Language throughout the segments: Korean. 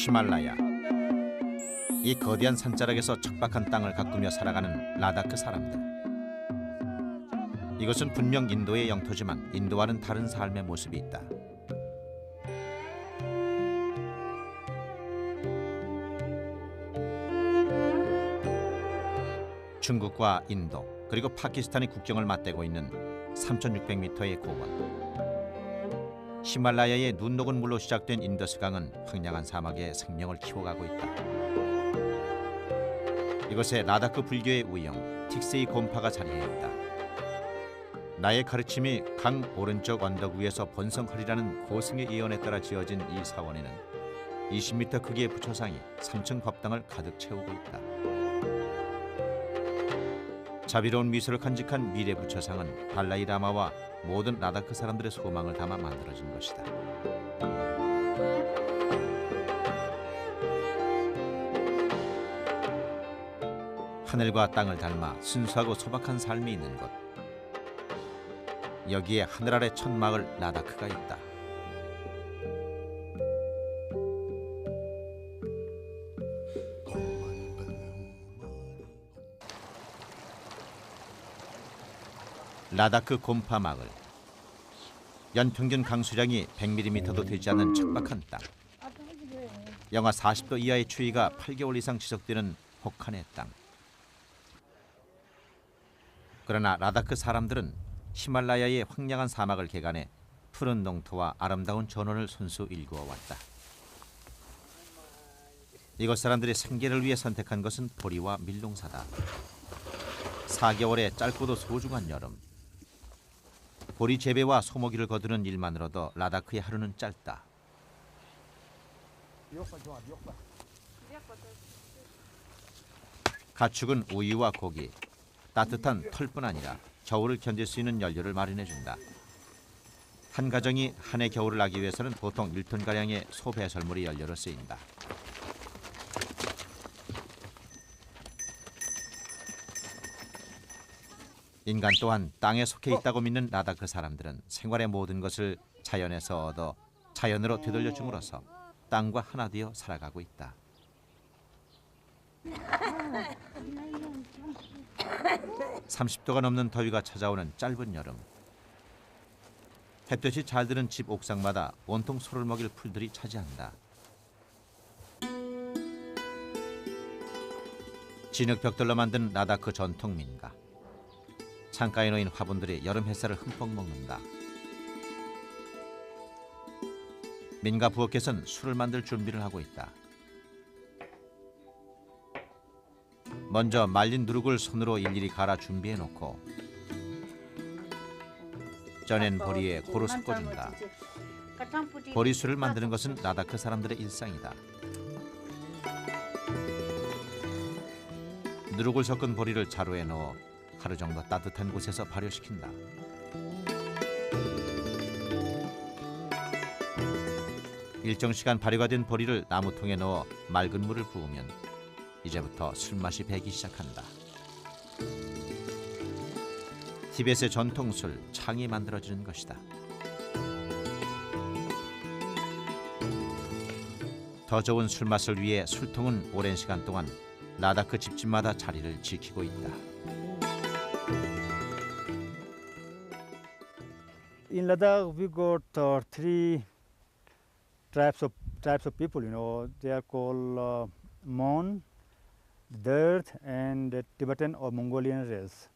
히말라야. 이 거대한 산자락에서 척박한 땅을 가꾸며 살아가는 라다크 사람들. 이것은 분명 인도의 영토지만 인도와는 다른 삶의 모습이 있다. 중국과 인도 그리고 파키스탄의 국경을 맞대고 있는 3,600m의 고원. 히말라야의 눈 녹은 물로 시작된 인더스강은 황량한 사막에 생명을 키워가고 있다. 이곳에 라다크 불교의 우영 틱세이 곰파가 자리해있다. 나의 가르침이 강 오른쪽 언덕 위에서 번성하리라는 고승의 예언에 따라 지어진 이 사원에는 20m 크기의 부처상이 3층 법당을 가득 채우고 있다. 자비로운 미소를 간직한 미래 부처상은 달라이 라마와 모든 라다크 사람들의 소망을 담아 만들어진 것이다. 하늘과 땅을 닮아 순수하고 소박한 삶이 있는 곳. 여기에 하늘 아래 첫 마을 라다크가 있다. 라다크 곰파 마을. 연평균 강수량이 100mm도 되지 않는 척박한 땅. 영하 40도 이하의 추위가 8개월 이상 지속되는 혹한의 땅. 그러나 라다크 사람들은 히말라야의 황량한 사막을 개간해 푸른 농토와 아름다운 전원을 손수 일구어 왔다. 이곳 사람들의 생계를 위해 선택한 것은 보리와 밀농사다. 4개월의 짧고도 소중한 여름. 보리 재배와 소모기를 거두는 일만으로도 라다크의 하루는 짧다. 가축은 우유와 고기, 따뜻한 털뿐 아니라 겨울을 견딜 수 있는 연료를 마련해준다. 한 가정이 한 해 겨울을 나기 위해서는 보통 1톤가량의 소 배설물이 연료로 쓰인다. 인간 또한 땅에 속해 있다고 믿는 라다크 사람들은 생활의 모든 것을 자연에서 얻어 자연으로 되돌려줌으로써 땅과 하나 되어 살아가고 있다. 30도가 넘는 더위가 찾아오는 짧은 여름. 햇볕이 잘 드는 집 옥상마다 온통 소를 먹일 풀들이 차지한다. 진흙 벽돌로 만든 라다크 전통 민가. 창가에 놓인 화분들이 여름 햇살을 흠뻑 먹는다. 민가 부엌에선 술을 만들 준비를 하고 있다. 먼저 말린 누룩을 손으로 일일이 갈아 준비해 놓고 쪄낸 보리에 고루 섞어준다. 보리술을 만드는 것은 라다크 사람들의 일상이다. 누룩을 섞은 보리를 자루에 넣어 하루 정도 따뜻한 곳에서 발효시킨다. 일정 시간 발효가 된 보리를 나무통에 넣어 맑은 물을 부으면 이제부터 술맛이 배기 시작한다. 티벳의 전통술 창이 만들어지는 것이다. 더 좋은 술맛을 위해 술통은 오랜 시간 동안 라다크 집집마다 자리를 지키고 있다. In Ladakh, we got three types of people. They are called Mon, Dard, and Tibetan or Mongolian race.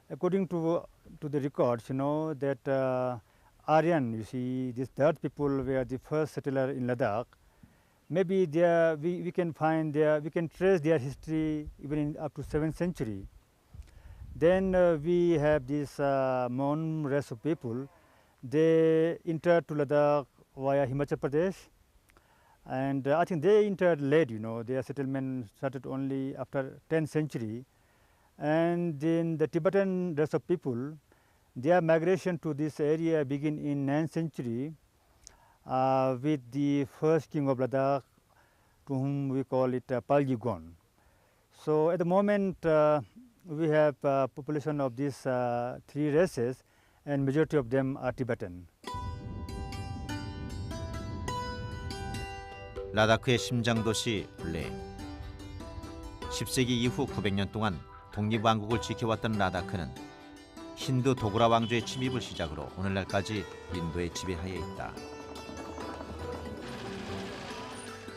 According to the records, that Aryan, you see, these Dard people were the first settler in Ladakh. Maybe we can trace their history even up to 7th century. Then we have this Mon race of people. They entered to Ladakh via Himachal Pradesh, and I think they entered late. Their settlement started only after 10th century. And then the Tibetan race of people, their migration to this area began in 9th century with the first king of Ladakh, to whom we call it Palji Gon. So at the moment, we have population of these three races, and majority of them are Tibetan. 라다크의 심장 도시 레. 10세기 이후 900년 동안 독립왕국을 지켜왔던 라다크는 힌두 도그라 왕조의 침입을 시작으로 오늘날까지 인도의 지배하에 있다.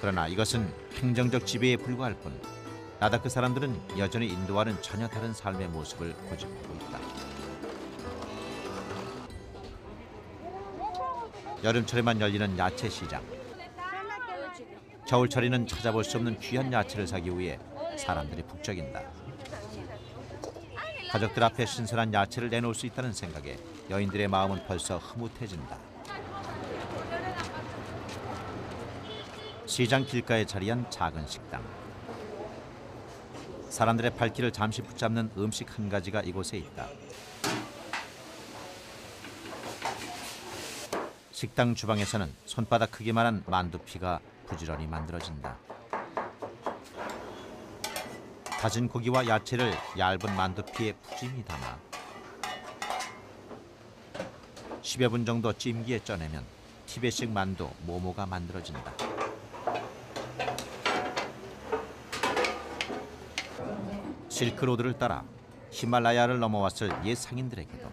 그러나 이것은 행정적 지배에 불과할 뿐 라다크 사람들은 여전히 인도와는 전혀 다른 삶의 모습을 고집하고 있다. 여름철에만 열리는 야채 시장. 겨울철에는 찾아볼 수 없는 귀한 야채를 사기 위해 사람들이 북적인다. 가족들 앞에 신선한 야채를 내놓을 수 있다는 생각에 여인들의 마음은 벌써 흐뭇해진다. 시장 길가에 자리한 작은 식당. 사람들의 발길을 잠시 붙잡는 음식 한 가지가 이곳에 있다. 식당 주방에서는 손바닥 크기만한 만두피가 부지런히 만들어진다. 다진 고기와 야채를 얇은 만두피에 푸짐히 담아 10여 분 정도 찜기에 쪄내면 티베식 만두 모모가 만들어진다. 실크로드를 따라 히말라야를 넘어왔을 옛 상인들에게도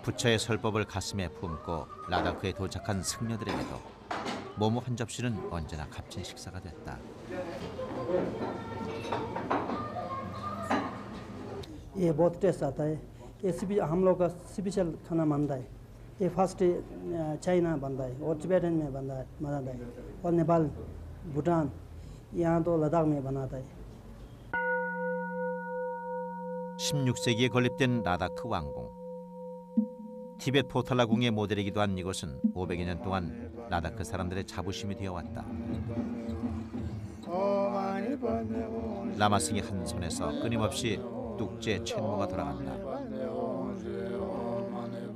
부처의 설법을 가슴에 품고 라다크에 도착한 승려들에게도 모모 한 접시는 언제나 값진 식사가 됐다. ये बहुत टेस्ट आता है। ये हम लोग का स्पेशल खाना बनता है। ये फर्स्ट चाइना बनता है और तिब्बतन में बनता है और नेपाल भूटान यहाँ तो लद्दाख में बनाता है। 16세기에 건립된 라다크 왕궁. 티베트 포탈라궁의 모델이기도 한 이곳은 500여 년 동안 라다크 사람들의 자부심이 되어왔다. 라마승의 한 손에서 끊임없이 뚝제 첸모가 돌아간다.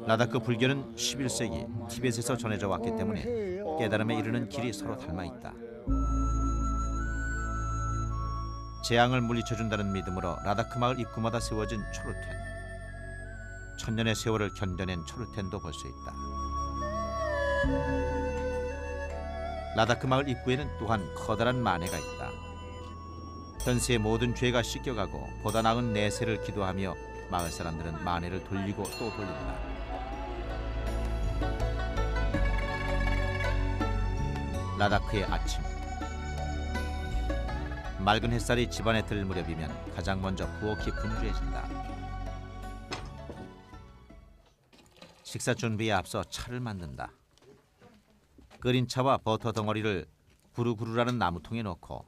라다크 불교는 11세기 티베트에서 전해져 왔기 때문에 깨달음에 이르는 길이 서로 닮아 있다. 재앙을 물리쳐준다는 믿음으로 라다크 마을 입구마다 세워진 초르텐. 천년의 세월을 견뎌낸 초르텐도 볼 수 있다. 라다크 마을 입구에는 또한 커다란 마네가 있다. 현세의 모든 죄가 씻겨가고 보다 나은 내세를 기도하며 마을 사람들은 마네를 돌리고 또 돌린다. 라다크의 아침. 맑은 햇살이 집안에 들 무렵이면 가장 먼저 부엌이 분주해진다. 식사 준비에 앞서 차를 만든다. 끓인 차와 버터 덩어리를 구루구루라는 나무통에 넣고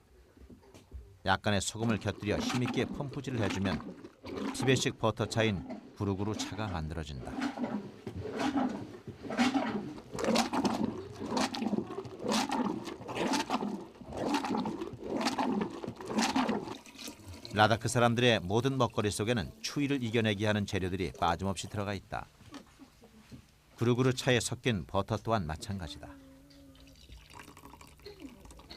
약간의 소금을 곁들여 힘있게 펌프질을 해주면 티베트식 버터차인 구루구루 차가 만들어진다. 라다크 사람들의 모든 먹거리 속에는 추위를 이겨내게 하는 재료들이 빠짐없이 들어가 있다. 구루구루 차에 섞인 버터 또한 마찬가지다.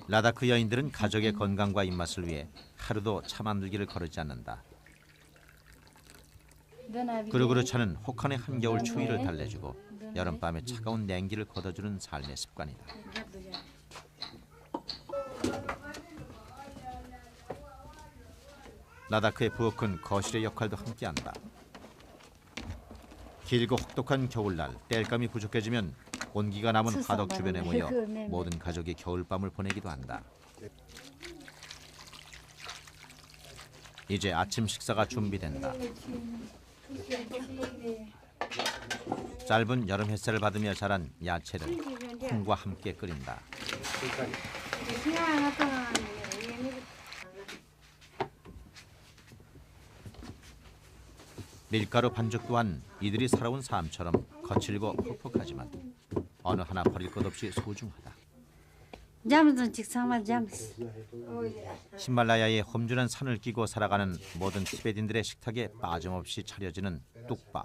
라다크 여인들은 가족의 건강과 입맛을 위해 하루도 차 만들기를 거르지 않는다. 구루구루 차는 혹한의 한겨울 추위를 달래주고 여름밤에 차가운 냉기를 걷어주는 삶의 습관이다. 라다크의 부엌은 거실의 역할도 함께한다. 길고 혹독한 겨울날 땔감이 부족해지면 온기가 남은 화덕 주변에 모여 모든 가족이 겨울밤을 보내기도 한다. 이제 아침 식사가 준비된다. 짧은 여름 햇살을 받으며 자란 야채를 콩과 함께 끓인다. 밀가루 반죽 또한 이들이 살아온 삶처럼 거칠고 퍽퍽하지만 어느 하나 버릴 것 없이 소중하다. 히말라야의 험준한 산을 끼고 살아가는 모든 티베트인들의 식탁에 빠짐없이 차려지는 뚝바.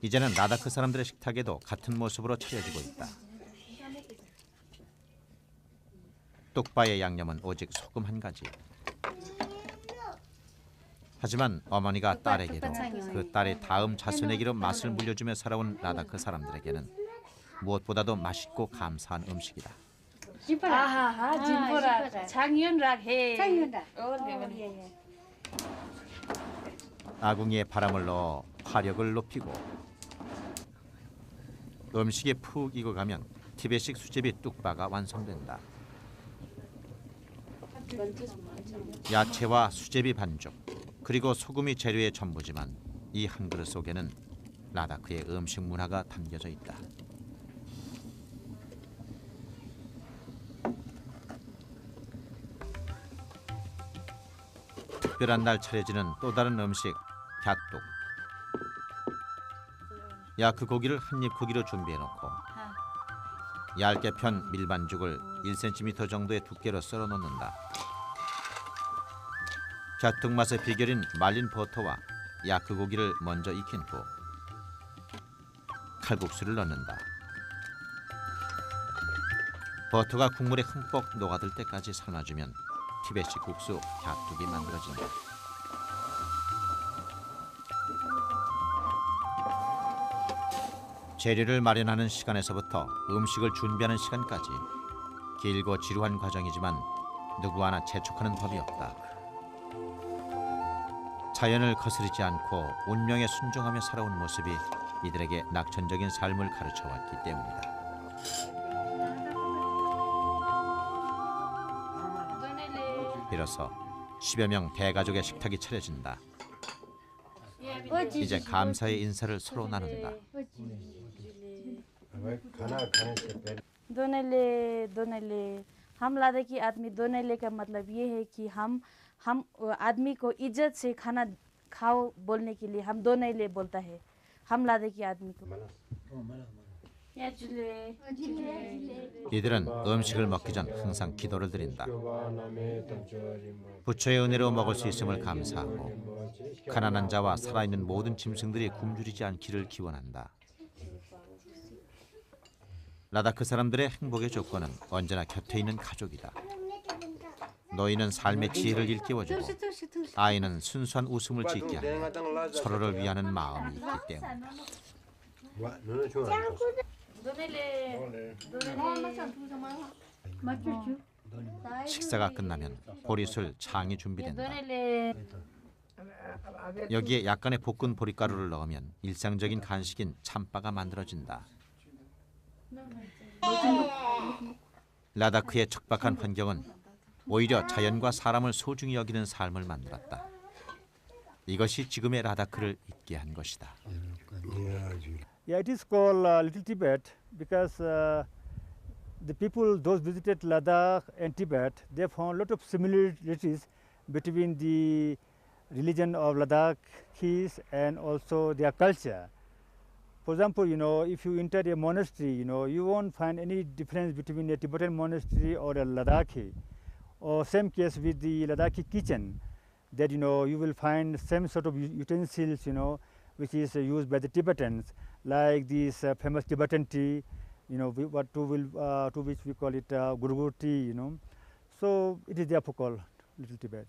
이제는 라다크 사람들의 식탁에도 같은 모습으로 차려지고 있다. 뚝바의 양념은 오직 소금 한 가지. 하지만 어머니가 딸에게도 그 딸의 다음 자손에게로 맛을 물려주며 살아온 라다크 사람들에게는 무엇보다도 맛있고 감사한 음식이다. 아하하, 진보라. 장윤락 해. 장윤락. 예. 아궁이에 바람을 넣어 화력을 높이고 음식에 푹 익어가면 티베식 수제비 뚝바가 완성된다. 야채와 수제비 반죽 그리고 소금이 재료의 전부지만 이 한 그릇 속에는 라다크의 음식 문화가 담겨져 있다. 특별한 날 차려지는 또 다른 음식 갸뚝. 야크 고기를 한입 크기로 준비해놓고 얇게 편 밀반죽을 1cm 정도의 두께로 썰어 놓는다. 갸뚝 맛의 비결인 말린 버터와 야크 고기를 먼저 익힌 후 칼국수를 넣는다. 버터가 국물에 흠뻑 녹아들 때까지 삶아주면 티베식 국수 갸뚝이 만들어진다. 재료를 마련하는 시간에서부터 음식을 준비하는 시간까지 길고 지루한 과정이지만 누구 하나 재촉하는 법이 없다. 자연을 거스르지 않고 운명에 순종하며 살아온 모습이 이들에게 낙천적인 삶을 가르쳐왔기 때문이다. 비로소 10여 명 대가족의 식탁이 차려진다. 이제 감사의 인사를 서로 나눈다. दोनों हम लद्दाखी आदमी दोनों का मतलब ये है कि हम आदमी को इज्जत से खाना खाओ बोलने के लिए हम दोनों बोलता है हम लद्दाखी आदमी को 이들은 음식을 먹기 전 항상 기도를 드린다. 부처의 은혜로 먹을 수 있음을 감사하고 가난한 자와 살아있는 모든 짐승들이 굶주리지 않기를 기원한다. 라다크 사람들의 행복의 조건은 언제나 곁에 있는 가족이다. 너희는 삶의 지혜를 일깨워주고 아이는 순수한 웃음을 짓게 하며 서로를 위하는 마음이 있기 때문이다. 식사가 끝나면 보리술 창이 준비된다. 여기에 약간의 볶은 보리가루를 넣으면 일상적인 간식인 참빠가 만들어진다. 라다크의 척박한 환경은 오히려 자연과 사람을 소중히 여기는 삶을 만들었다. 이것이 지금의 라다크를 있게 한 것이다. Yeah, it is called Little Tibet because the people, those visited Ladakh and Tibet, they found a lot of similarities between the religion of Ladakhis and also their culture. For example, if you enter a monastery, you won't find any difference between a Tibetan monastery or a Ladakhi. Or same case with the Ladakhi kitchen, that you will find same sort of utensils, which is used by the Tibetans, like this famous Tibetan tea, to which we call it gurgur tea, So it is therefore called Little Tibet.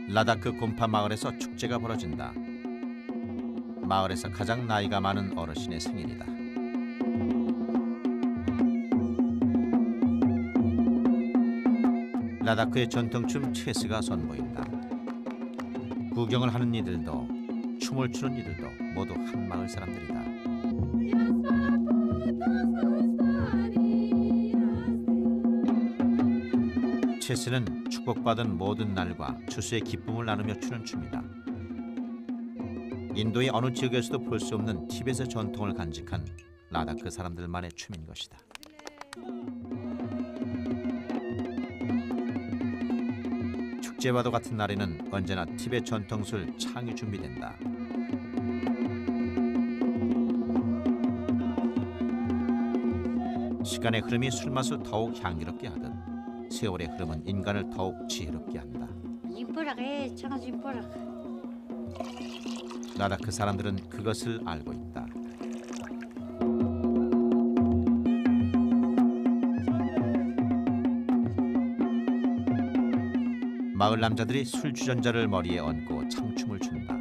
라다크 곰파 마을에서 축제가 벌어진다. 마을에서 가장 나이가 많은 어르신의 생일이다. 라다크의 전통춤 체스가 선보인다. 구경을 하는 이들도 춤을 추는 이들도 모두 한 마을 사람들이다. 체스는 축복받은 모든 날과 추수의 기쁨을 나누며 추는 춤이다. 인도의 어느 지역에서도 볼 수 없는 티벳의 전통을 간직한 라다크 사람들만의 춤인 것이다. 축제와도 같은 날에는 언제나 티벳 전통술 창이 준비된다. 시간의 흐름이 술맛을 더욱 향기롭게 하듯 세월의 흐름은 인간을 더욱 지혜롭게 한다. 라다크 사람들은 그것을 알고 있다. 마을 남자들이 술 주전자를 머리에 얹고 창춤을 춘다.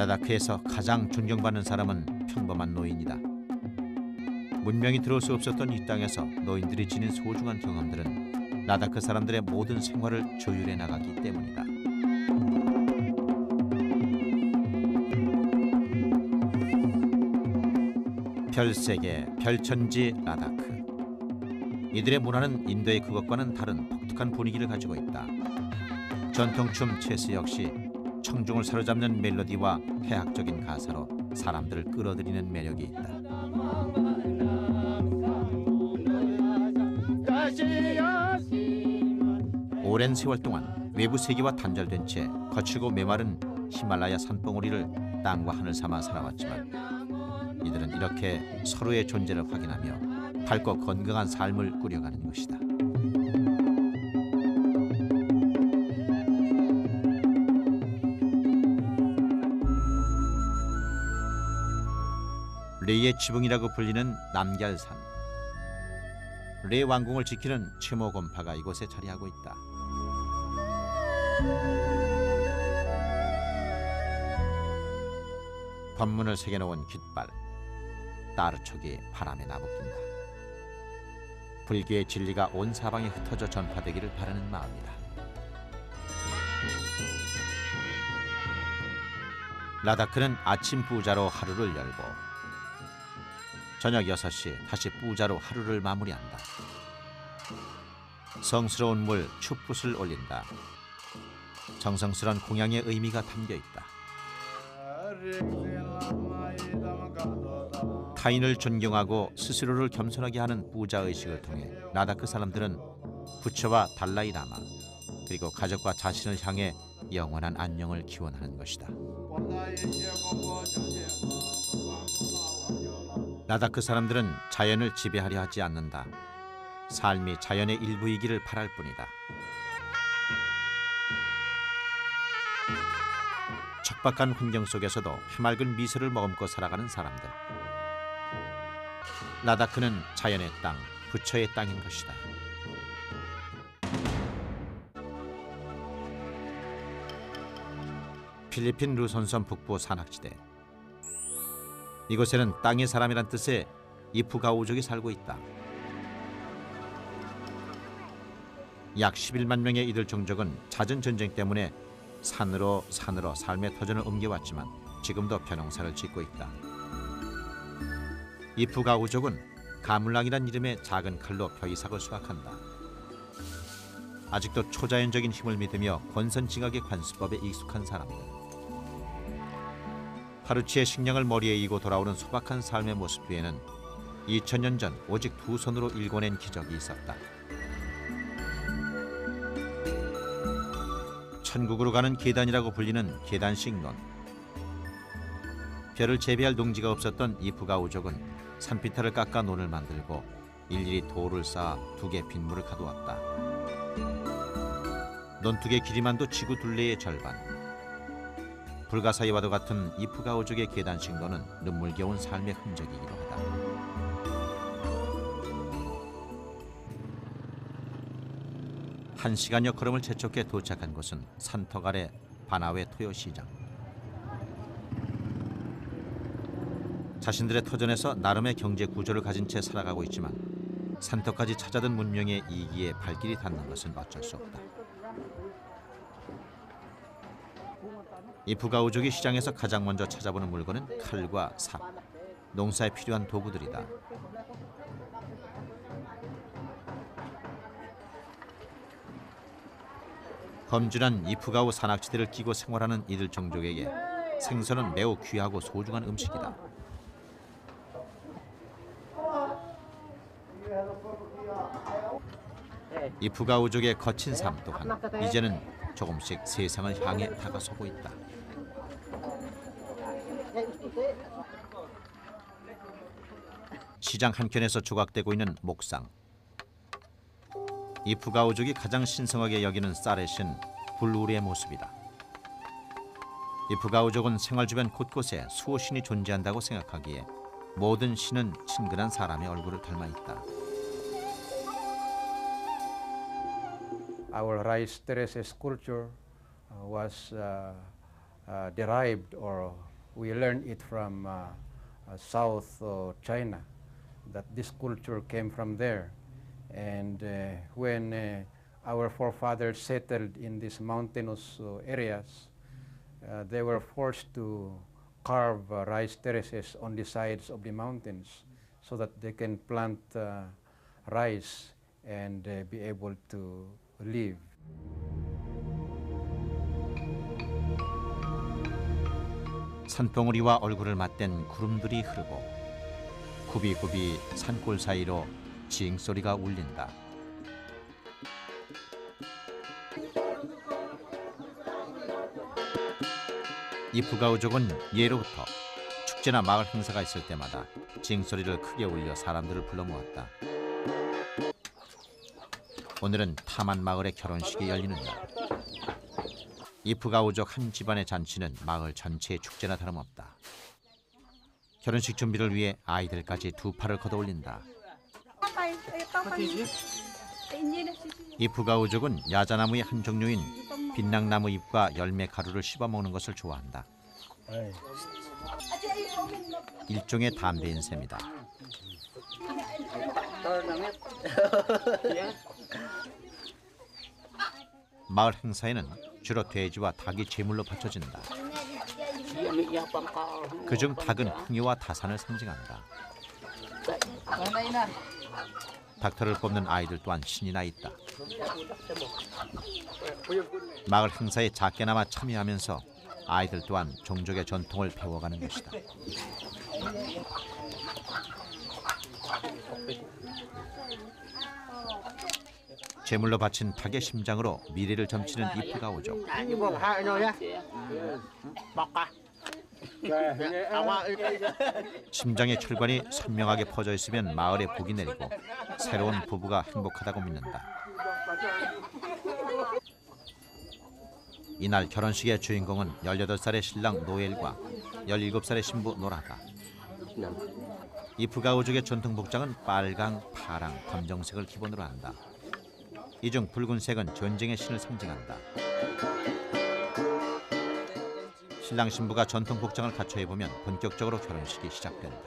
라다크에서 가장 존경받는 사람은 평범한 노인이다. 문명이 들어올 수 없었던 이 땅에서 노인들이 지닌 소중한 경험들은 라다크 사람들의 모든 생활을 조율해 나가기 때문이다. 별세계, 별천지 라다크. 이들의 문화는 인도의 그것과는 다른 독특한 분위기를 가지고 있다. 전통춤 체스 역시 청중을 사로잡는 멜로디와 해학적인 가사로 사람들을 끌어들이는 매력이 있다. 오랜 세월 동안 외부 세계와 단절된 채 거칠고 메마른 히말라야 산봉우리를 땅과 하늘 삼아 살아왔지만 이들은 이렇게 서로의 존재를 확인하며 밝고 건강한 삶을 꾸려가는 것이다. 레의 지붕이라고 불리는 남걀산. 레 왕궁을 지키는 최모 곰파가 이곳에 자리하고 있다. 법문을 새겨놓은 깃발, 따르촉이 바람에 나부낀다. 불교의 진리가 온 사방에 흩어져 전파되기를 바라는 마음이다. 라다크는 아침 부자로 하루를 열고 저녁 6시 다시 부자로 하루를 마무리한다. 성스러운 물 축붓을 올린다. 정성스러운 공양의 의미가 담겨있다. 타인을 존경하고 스스로를 겸손하게 하는 부자의식을 통해 라다크 사람들은 부처와 달라이라마 그리고 가족과 자신을 향해 영원한 안녕을 기원하는 것이다. 라다크 사람들은 자연을 지배하려 하지 않는다. 삶이 자연의 일부이기를 바랄 뿐이다. 척박한 환경 속에서도 해맑은 미소를 머금고 살아가는 사람들. 라다크는 자연의 땅, 부처의 땅인 것이다. 필리핀 루손섬 북부 산악지대. 이곳에는 땅의 사람이란 뜻의 이프가우족이 살고 있다. 약 11만 명의 이들 종족은 잦은 전쟁 때문에 산으로 삶의 터전을 옮겨왔지만 지금도 벼농사를 짓고 있다. 이프가우족은 가물랑이란 이름의 작은 칼로 벼이삭을 수확한다. 아직도 초자연적인 힘을 믿으며 권선징악의 관수법에 익숙한 사람들. 하루치의 식량을 머리에 이고 돌아오는 소박한 삶의 모습 뒤에는 2000년 전 오직 두 손으로 일궈낸 기적이 있었다. 천국으로 가는 계단이라고 불리는 계단식론. 벼를 재배할 농지가 없었던 이프가우족은 산비탈을 깎아 논을 만들고 일일이 돌을 쌓아 2개 빗물을 가두었다. 논 2개 길이만도 지구 둘레의 절반. 불가사의와도 같은 이프가우족의 계단식론은 눈물겨운 삶의 흔적이기도 하다. 한 시간여 걸음을 재촉해 도착한 곳은 산턱 아래 바나웨 토요시장. 자신들의 터전에서 나름의 경제 구조를 가진 채 살아가고 있지만 산턱까지 찾아든 문명의 이기에 발길이 닿는 것은 어쩔 수 없다. 이프가우족이 시장에서 가장 먼저 찾아보는 물건은 칼과 삽, 농사에 필요한 도구들이다. 험준한 이프가우 산악지대를 끼고 생활하는 이들 종족에게 생선은 매우 귀하고 소중한 음식이다. 이프가우족의 거친 삶 또한 이제는 조금씩 세상을 향해 다가서고 있다. 시장 한켠에서 조각되고 있는 목상. 이프가우족이 가장 신성하게 여기는 쌀에신 불우리의 모습이다. 이프가우족은 생활 주변 곳곳에 수호신이 존재한다고 생각하기에 모든 신은 친근한 사람의 얼굴을 닮아 있다. Our rice terrace sculpture was derived or we learned it from South China, that this culture came from there. And when our forefathers settled in these mountainous areas, they were forced to carve rice terraces on the sides of the mountains so that they can plant rice and be able to live. 산봉우리와 얼굴을 맞댄 구름들이 흐르고 굽이굽이 산골 사이로 징소리가 울린다. 이프가오족은 예로부터 축제나 마을 행사가 있을 때마다 징소리를 크게 울려 사람들을 불러 모았다. 오늘은 타만 마을의 결혼식이 열리는 날. 이프가오족 한 집안의 잔치는 마을 전체의 축제나 다름없다. 결혼식 준비를 위해 아이들까지 두 팔을 걷어올린다. 이프가오족은 야자나무의 한 종류인 빛낭나무 잎과 열매 가루를 씹어 먹는 것을 좋아한다. 일종의 담배인 셈이다. 마을 행사에는 주로 돼지와 닭이 제물로 바쳐진다. 그중 닭은 풍요와 다산을 상징한다. 닥터를 뽑는 아이들 또한 신이 나 있다. 마을 행사에 작게나마 참여하면서 아이들 또한 종족의 전통을 배워가는 것이다. 제물로 바친 닭의 심장으로 미래를 점치는 이프가오족. 심장의 혈관이 선명하게 퍼져 있으면 마을에 복이 내리고 새로운 부부가 행복하다고 믿는다. 이날 결혼식의 주인공은 18살의 신랑 노엘과 17살의 신부 노라다. 이프가오족의 전통 복장은 빨강, 파랑, 검정색을 기본으로 한다. 이 중 붉은색은 전쟁의 신을 상징한다. 신랑 신부가 전통 복장을 갖춰 입으면 본격적으로 결혼식이 시작된다.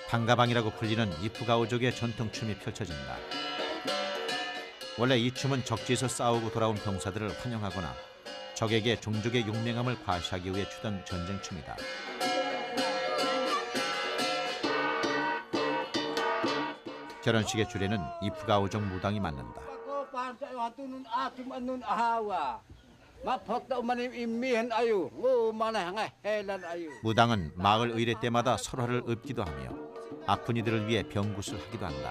방가방이라고 불리는 이프가오족의 전통 춤이 펼쳐진다. 원래 이 춤은 적지에서 싸우고 돌아온 병사들을 환영하거나 적에게 종족의 용맹함을 과시하기 위해 추던 전쟁춤이다. 결혼식의 주례는 이프가오족 무당이 맡는다. 무당은 마을 의례 때마다 설화를 읊기도 하며 아픈 이들을 위해 병굿을 하기도 한다.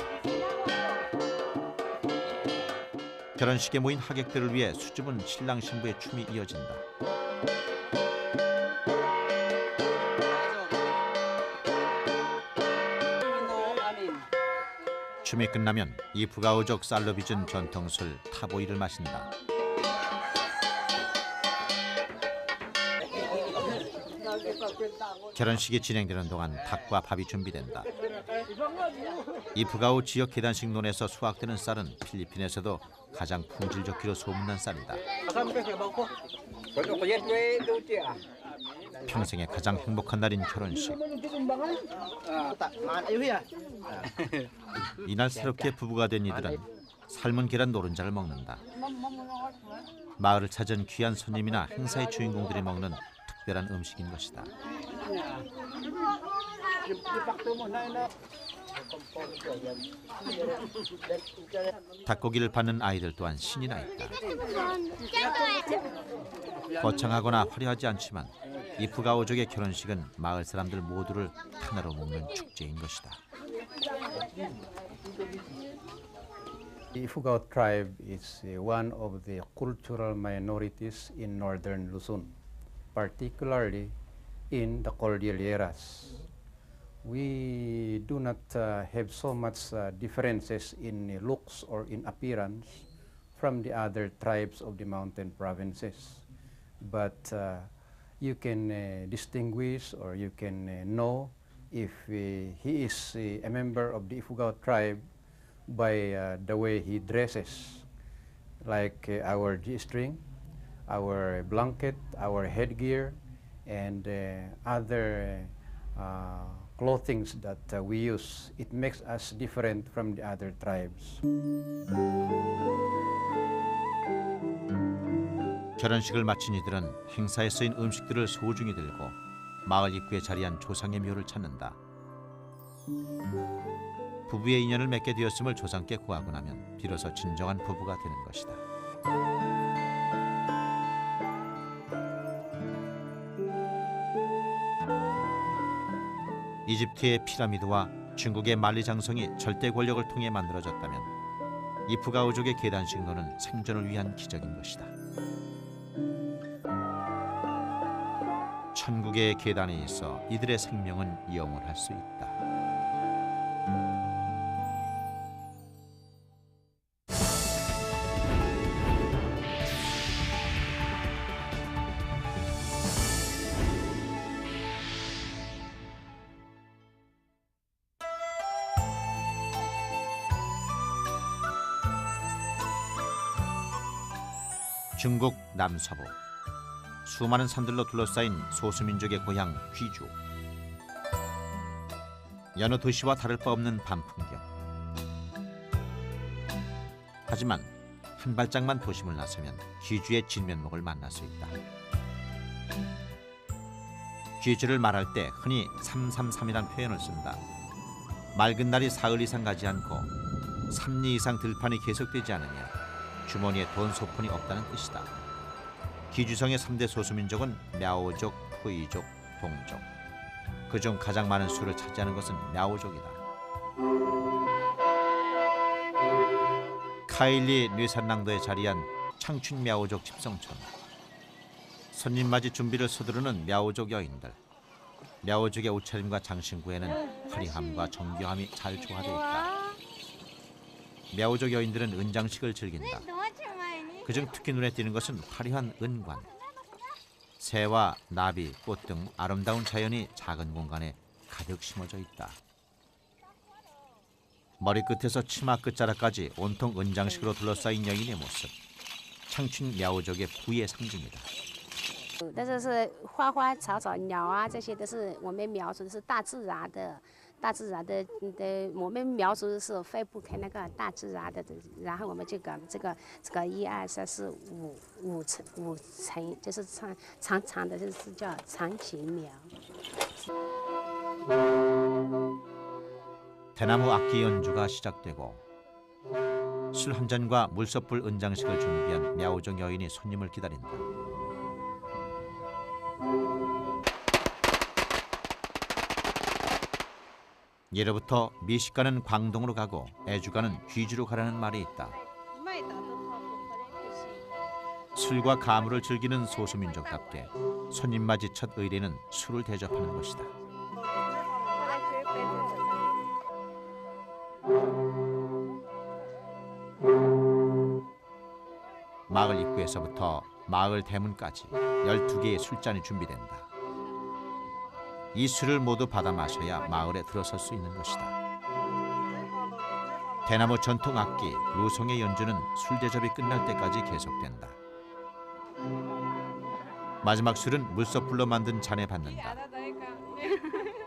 결혼식에 모인 하객들을 위해 수줍은 신랑 신부의 춤이 이어진다. 춤이 끝나면 이프가오족 쌀로 빚은 전통술 타보이를 마신다. 결혼식이 진행되는 동안 닭과 밥이 준비된다. 이프가오 지역 계단식론에서 수확되는 쌀은 필리핀에서도 가장 품질 좋기로 소문난 쌀이다. 평생에 가장 행복한 날인 결혼식. 이날 새롭게 부부가 된 이들은 삶은 계란 노른자를 먹는다. 마을을 찾은 귀한 손님이나 행사의 주인공들이 먹는 특별한 음식인 것이다. 닭고기를 받는 아이들 또한 신이 나 있다. 거창하거나 화려하지 않지만 이프가오족의 결혼식은 마을 사람들 모두를 하나로 묶는 축제인 것이다. The Ifugao tribe is one of the cultural minorities in northern Luzon, particularly in the Cordilleras. We do not have so much differences in looks or in appearance from the other tribes of the mountain provinces, but you can distinguish or you can know if he is a member of the Ifugao tribe by the way he dresses. like our G-string, our blanket, our headgear, and other clothings that we use. It makes us different from the other tribes. 결혼식을 마친 이들은 행사에 쓰인 음식들을 소중히 들고 마을 입구에 자리한 조상의 묘를 찾는다. 부부의 인연을 맺게 되었음을 조상께 구하고 나면 비로소 진정한 부부가 되는 것이다. 이집트의 피라미드와 중국의 만리장성이 절대 권력을 통해 만들어졌다면 이 푸가오족의 계단 식로는 생존을 위한 기적인 것이다. 천국의 계단에 있어 이들의 생명은 영원할 수 있다. 중국 남서부 수많은 산들로 둘러싸인 소수민족의 고향 귀주. 여느 도시와 다를 바 없는 밤 풍경. 하지만 한 발짝만 도심을 나서면 귀주의 진면목을 만날 수 있다. 귀주를 말할 때 흔히 333이란 표현을 쓴다. 맑은 날이 사흘 이상 가지 않고 3리 이상 들판이 계속되지 않으면 주머니에 돈 소푼이 없다는 뜻이다. 귀주성의 3대 소수민족은 мя오족, 푸이족, 동족. 그중 가장 많은 수를 차지하는 것은 мя오족이다. 카일리 뇌산랑도에 자리한 창춘 мя오족 집성촌. 손님맞이 준비를 서두르는 мя오족 여인들. мя오족의 옷차림과 장신구에는 화려함과 정교함이 잘 조화되어 있다. мя오족 여인들은 은장식을 즐긴다. 그중 특히 눈에 띄는 것은 화려한 은관. 새와 나비, 꽃 등 아름다운 자연이 작은 공간에 가득 심어져 있다. 머리끝에서 치마 끝자락까지 온통 은장식으로 둘러싸인 여인의 모습. 창춘 мя오족의 부의 상징이다. 但是是花花草草、鸟啊，这些都是我们描述的是大自然的。大自然的，我们描述的是分不开那个大自然的，然后我们就搞这个1、2、3、4、5层，就是长的，就是叫长形苗。 대나무 악기 연주가 시작되고 술 한 잔과 물솥불 은장식을 준비한 мя오족 여인이 손님을 기다린다. 예로부터 미식가는 광동으로 가고 애주가는 귀주로 가라는 말이 있다. 술과 가물을 즐기는 소수민족답게 손님맞이 첫 의례는 술을 대접하는 것이다. 마을 입구에서부터 마을 대문까지 12개의 술잔이 준비된다. 이 술을 모두 받아 마셔야 마을에 들어설 수 있는 것이다. 대나무 전통 악기 루송의 연주는 술 대접이 끝날 때까지 계속된다. 마지막 술은 물솥불로 만든 잔에 받는다.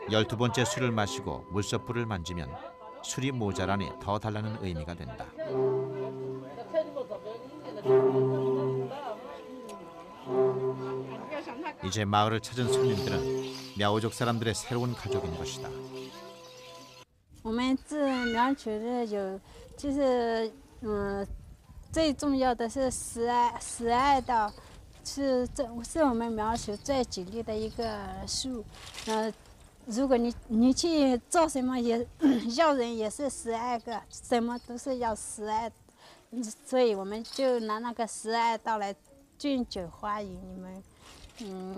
12번째 술을 마시고 물솥불을 만지면 술이 모자라니 더 달라는 의미가 된다. 이제 마을을 찾은 손님들은 мя오족 사람들의 새로운 가족인 것이다. 我们治苗族的就是最重要的是十二道，是我们苗族最吉利的一个树。如果你去做什么也要人也是12个，什么都是要12，所以我们就拿那个12道来敬酒欢迎你们。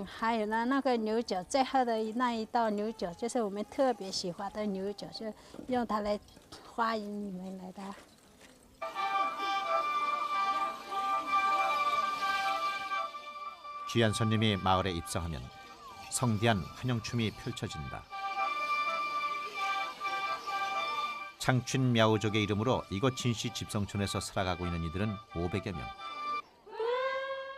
还有呢，那个牛角，最后的那一道牛角就是我们特别喜欢的牛角，就用它来欢迎你们来的。 귀한 손님이 마을에 입성하면 성대한 환영춤이 펼쳐진다. 창춘 мя오족의 이름으로 이곳 진시 집성촌에서 살아가고 있는 이들은 500여 명.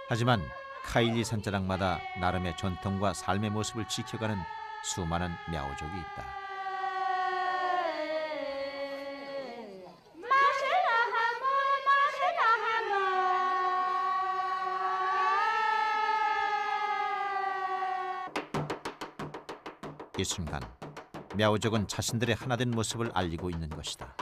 하지만 카일리 산자락마다 나름의 전통과 삶의 모습을 지켜가는 수많은 мя오족이 있다. 이 순간 мя오족은 자신들의 하나된 모습을 알리고 있는 것이다.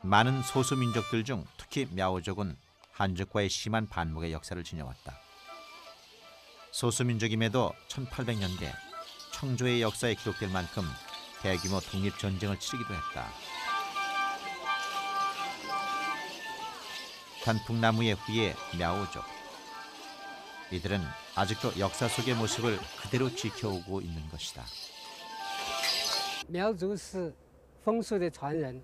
많은 소수민족들 중 특히 мя오족은 한족과의 심한 반목의 역사를 지녀왔다. 소수민족임에도 1800년대 청조의 역사에 기록될 만큼 대규모 독립전쟁을 치르기도 했다. 단풍나무의 후예 мя오족. 이들은 아직도 역사 속의 모습을 그대로 지켜오고 있는 것이다. 苗族是枫树的传人，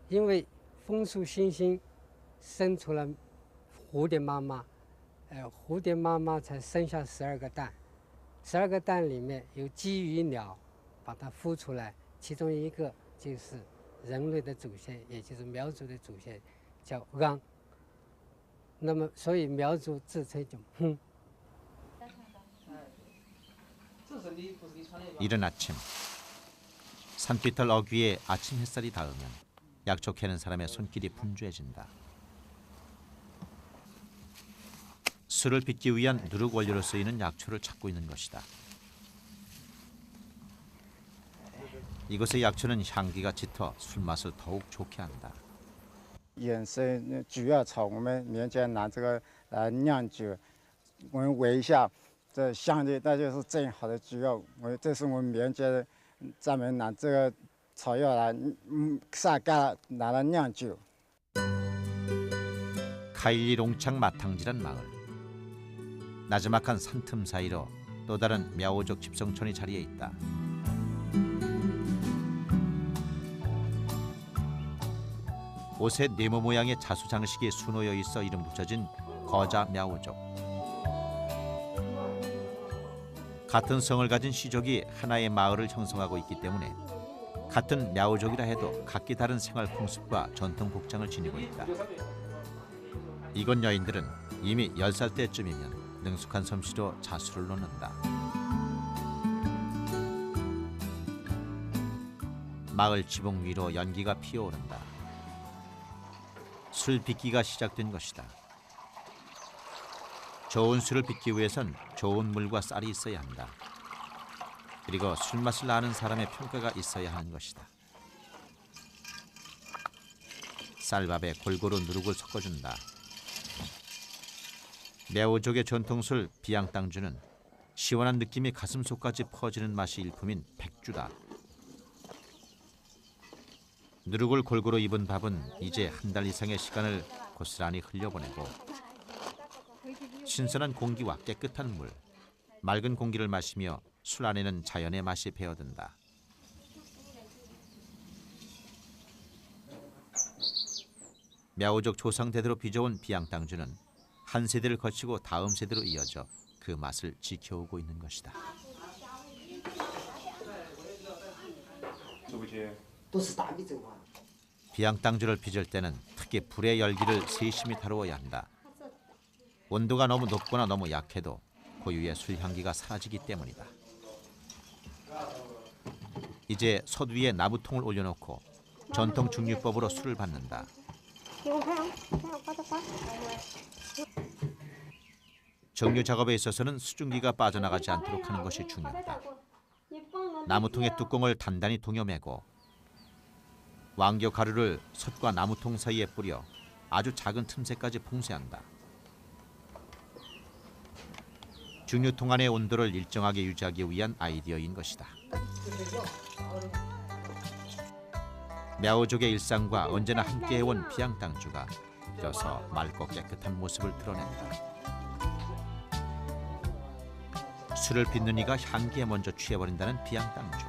因为枫树星星生出了蝴蝶妈妈，蝴蝶妈妈才生下12个蛋，12个蛋里面有鸡与鸟把它孵出来，其中一个就是人类的祖先，也就是苗族的祖先，叫昂。那么，所以苗族自称叫哼。 이른 아침 산비탈 어귀에 아침 햇살이 닿으면 약초 캐는 사람의 손길이 분주해진다. 술을 빚기 위한 누룩 원료로 쓰이는 약초를 찾고 있는 것이다. 이곳의 약초는 향기가 짙어 술맛을 더욱 좋게 한다. 衍生菊药草，我们民间拿这个来酿酒，我们闻一下，这香的那就是正好的菊药。这是我们民间专门拿这个草药来晒干了，拿来酿酒。 카일리 롱창 마탕지란 마을. 나지막한 산틈 사이로 또 다른 мя오족 집성촌이 자리해 있다. 옷에 네모 모양의 자수 장식이 수놓여 있어 이름 붙여진 거자 мя오족. 같은 성을 가진 시족이 하나의 마을을 형성하고 있기 때문에 같은 мя오족이라 해도 각기 다른 생활 풍습과 전통 복장을 지니고 있다. 이곳 여인들은 이미 10살 때쯤이면 능숙한 솜씨로 자수를 놓는다. 마을 지붕 위로 연기가 피어오른다. 술 빚기가 시작된 것이다. 좋은 술을 빚기 위해선 좋은 물과 쌀이 있어야 한다. 그리고 술맛을 아는 사람의 평가가 있어야 하는 것이다. 쌀밥에 골고루 누룩을 섞어준다. мя오족의 전통술 비양땅주는 시원한 느낌이 가슴속까지 퍼지는 맛이 일품인 백주다. 누룩을 골고루 입은 밥은 이제 한 달 이상의 시간을 고스란히 흘려보내고 신선한 공기와 깨끗한 물, 맑은 공기를 마시며 술 안에는 자연의 맛이 배어든다. мя오족 조상 대대로 빚어온 비양땅주는 한 세대를 거치고 다음 세대로 이어져 그 맛을 지켜오고 있는 것이다. 비양땅주를 빚을 때는 특히 불의 열기를 세심히 다루어야 한다. 온도가 너무 높거나 너무 약해도 고유의 술 향기가 사라지기 때문이다. 이제 솥 위에 나무통을 올려놓고 전통 중류법으로 술을 받는다. 정류 작업에 있어서는 수증기가 빠져나가지 않도록 하는 것이 중요하다. 나무통의 뚜껑을 단단히 동여매고 왕겨 가루를 솥과 나무통 사이에 뿌려 아주 작은 틈새까지 봉쇄한다. 중류통 안의 온도를 일정하게 유지하기 위한 아이디어인 것이다. мя오족의 일상과 언제나 함께해온 비양땅주가 비로소 맑고 깨끗한 모습을 드러낸다. 술을 빚는 이가 향기에 먼저 취해버린다는 비양땅주.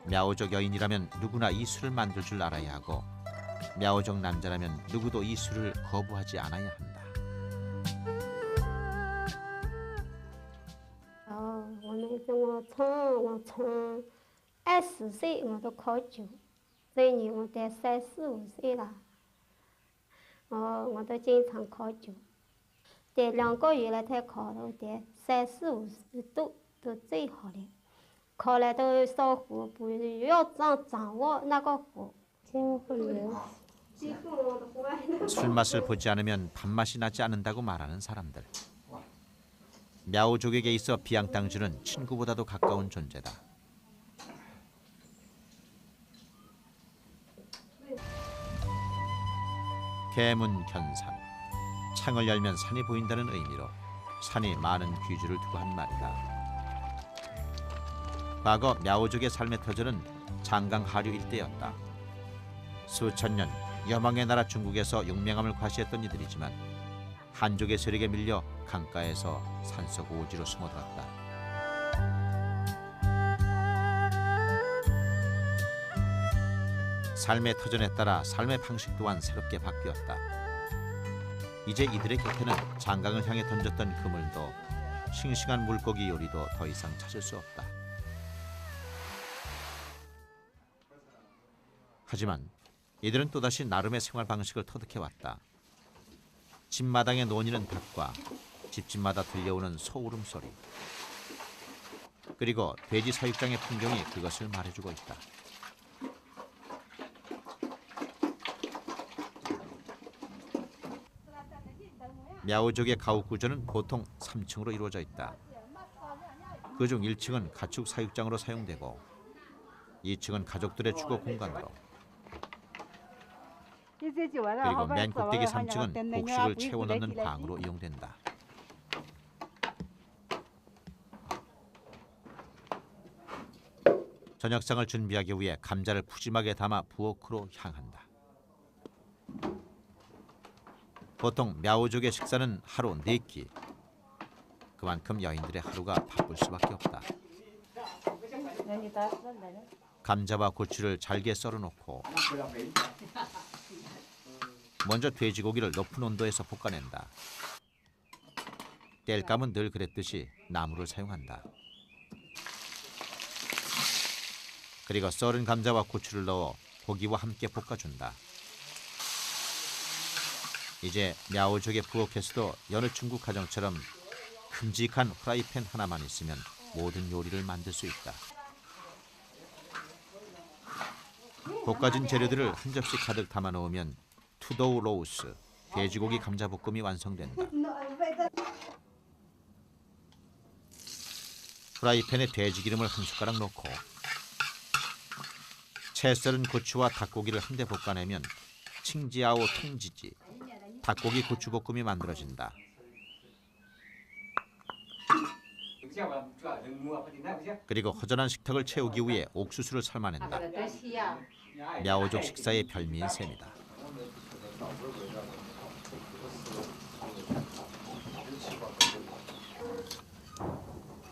мя오족 여인이라면 누구나 이 술을 만들 줄 알아야 하고 мя오족 남자라면 누구도 이 술을 거부하지 않아야 한다. 我从20岁我都考酒，这年我得35岁了，我都经常考酒，得2个月了才考了，得35度都最好了，考了都烧火，不要掌握那个火，经不了。 술맛을 보지 않으면 밥맛이 나지 않는다고 말하는 사람들. мя오족에게 있어 비양땅주는 친구보다도 가까운 존재다. 개문견산. 창을 열면 산이 보인다는 의미로 산이 많은 귀주를 두고 한 말이다. 과거 мя오족의 삶의 터전은 장강 하류 일대였다. 수천 년 여망의 나라 중국에서 용맹함을 과시했던 이들이지만 한족의 세력에 밀려 강가에서 산속 오지로 숨어들었다. 삶의 터전에 따라 삶의 방식 또한 새롭게 바뀌었다. 이제 이들의 곁에는 장강을 향해 던졌던 그물도 싱싱한 물고기 요리도 더 이상 찾을 수 없다. 하지만 이들은 또다시 나름의 생활 방식을 터득해왔다. 집마당에 논이는 닭과 집집마다 들려오는 소 울음소리, 그리고 돼지 사육장의 풍경이 그것을 말해주고 있다. мя오족의 가옥 구조는 보통 3층으로 이루어져 있다. 그중 1층은 가축 사육장으로 사용되고 2층은 가족들의 주거 공간으로, 그리고 맨 꼭대기 3층은 곡식을 채워 넣는 방으로 이용된다. 저녁상을 준비하기 위해 감자를 푸짐하게 담아 부엌으로 향한다. 보통 мя오족의 식사는 하루 4끼. 그만큼 여인들의 하루가 바쁠 수밖에 없다. 감자와 고추를 잘게 썰어놓고 먼저 돼지고기를 높은 온도에서 볶아낸다. 땔감은 늘 그랬듯이 나무를 사용한다. 그리고 썰은 감자와 고추를 넣어 고기와 함께 볶아준다. 이제 мя오족의 부엌에서도 여느 중국 가정처럼 큼직한 프라이팬 하나만 있으면 모든 요리를 만들 수 있다. 볶아진 재료들을 한 접시 가득 담아 넣으면 투도우 로우스, 돼지고기 감자볶음이 완성된다. 프라이팬에 돼지기름을 한 숟가락 넣고 채 썰은 고추와 닭고기를 한데 볶아내면 칭지아오 통지지, 닭고기 고추볶음이 만들어진다. 그리고 허전한 식탁을 채우기 위해 옥수수를 삶아낸다. мя오족 식사의 별미인 셈이다.